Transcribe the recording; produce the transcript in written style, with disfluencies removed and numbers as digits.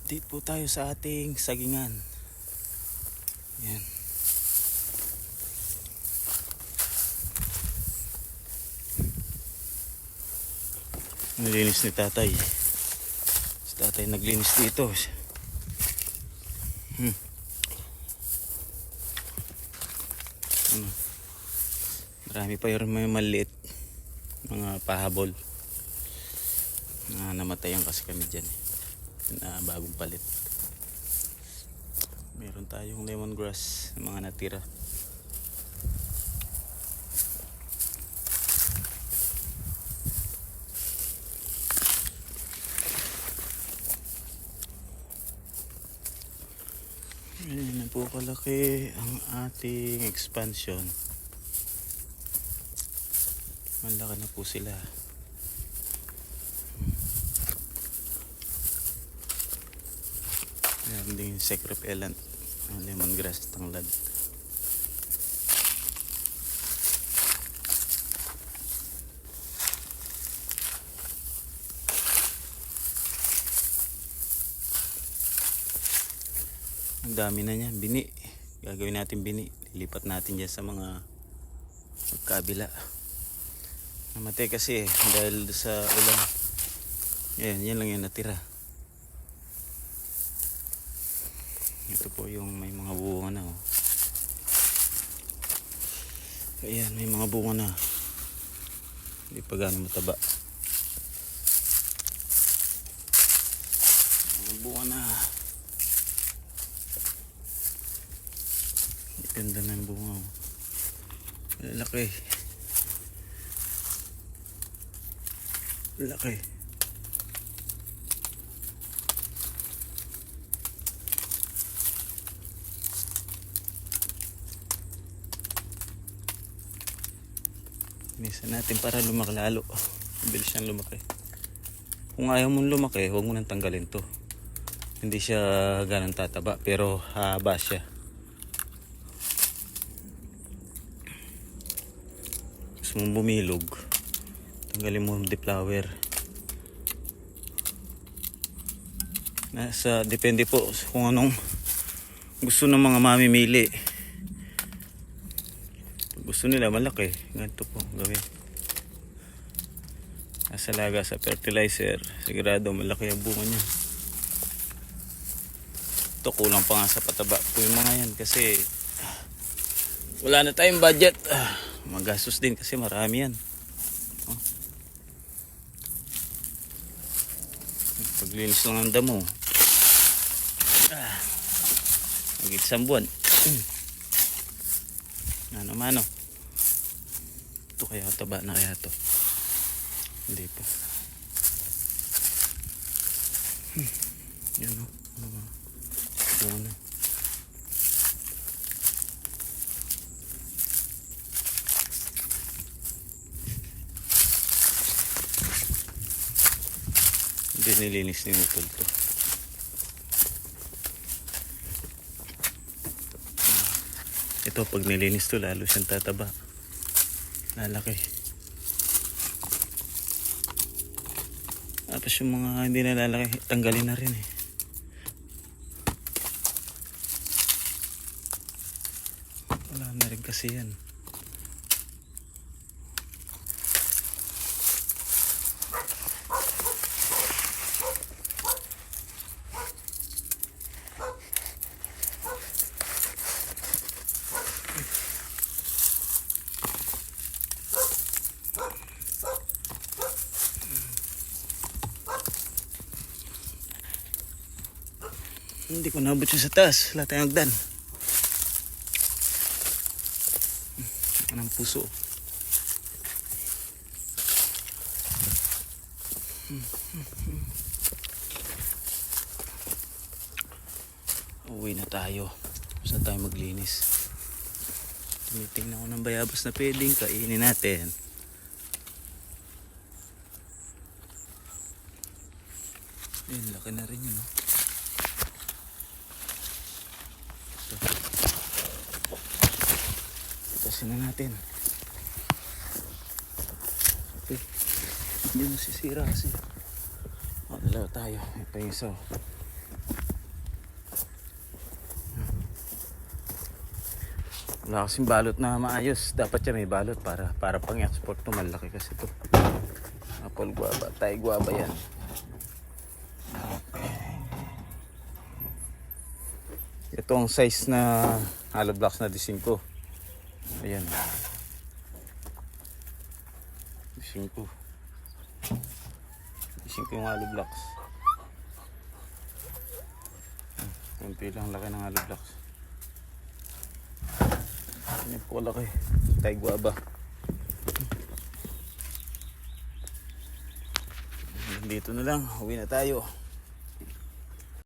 Update po tayo sa ating sagingan. Yan. Nilinis ni tatay. Si tatay naglinis dito. Marami pa yung may maliit mga pahabol na namatayan kasi kami dyan na bagong palit. Meron tayong lemongrass na mga natira. Ayan na po kalaki ang ating expansion. Malaki na po sila. Ayan din insect repellent, lemongrass tanglad. Ang dami na niya, bini. Gagawin natin bini. Lilipat natin dyan sa mga magkabila. Namatay kasi dahil sa ulan. Yan lang yung natira. Ito po yung may mga bunga na. Oh. Ayan, may mga bunga na. Hindi pa gano'ng mataba. Mga bunga na. Ganda ng bunga. Oh. Laki. Laki. Minsan natin para lumaki lalo. Bilis siyang lumaki. Kung ayaw mong lumaki, huwag mo nang tanggalin to. Hindi siya ganun tataba, pero haba siya. Gusto mong bumilog, tanggalin mo yung deflower. Depende po kung anong gusto ng mga mamimili. Gusto nila malaki, ganito po gawin. Nasa laga sa fertilizer, sigurado malaki ang bunga niya. Ito kulang pa nga sa pataba po yung mga yan kasi wala na tayong budget. Magastos din kasi marami yan. Paglinis lang ng damo. Higit isang buwan. Mano. Ito kaya taba na kaya to. Hindi po. Yan o. Ano. Hindi nilinis ni Utol to. Ito pag nilinis to lalo siyang tataba. Lalaki. Tapos yung mga hindi na lalaki, tanggalin na rin eh. Wala na rin kasi yan. Hindi ko nabot siya sa taas. Wala tayong hagdan. Anong puso. Uwi na tayo. Saan tayo maglinis? Tinitingnan ko ng bayabas na pwedeng kainin natin. Ayun, laki na rin yun. No? Pitasin na natin. Okay. Hindi masisira kasi. Dalawa tayo. May pa isa. Wala kasing balot na maayos. Dapat siya may balot para pang export to. Malaki kasi to. Apple guava. Thai guava yan. Ito ang size na hollow blocks na D5. Ayan. D5. D5 yung hollow blocks. Kunti lang laki ng hollow blocks. Ano po laki? Thai guava. Dito na lang. Uwi na tayo.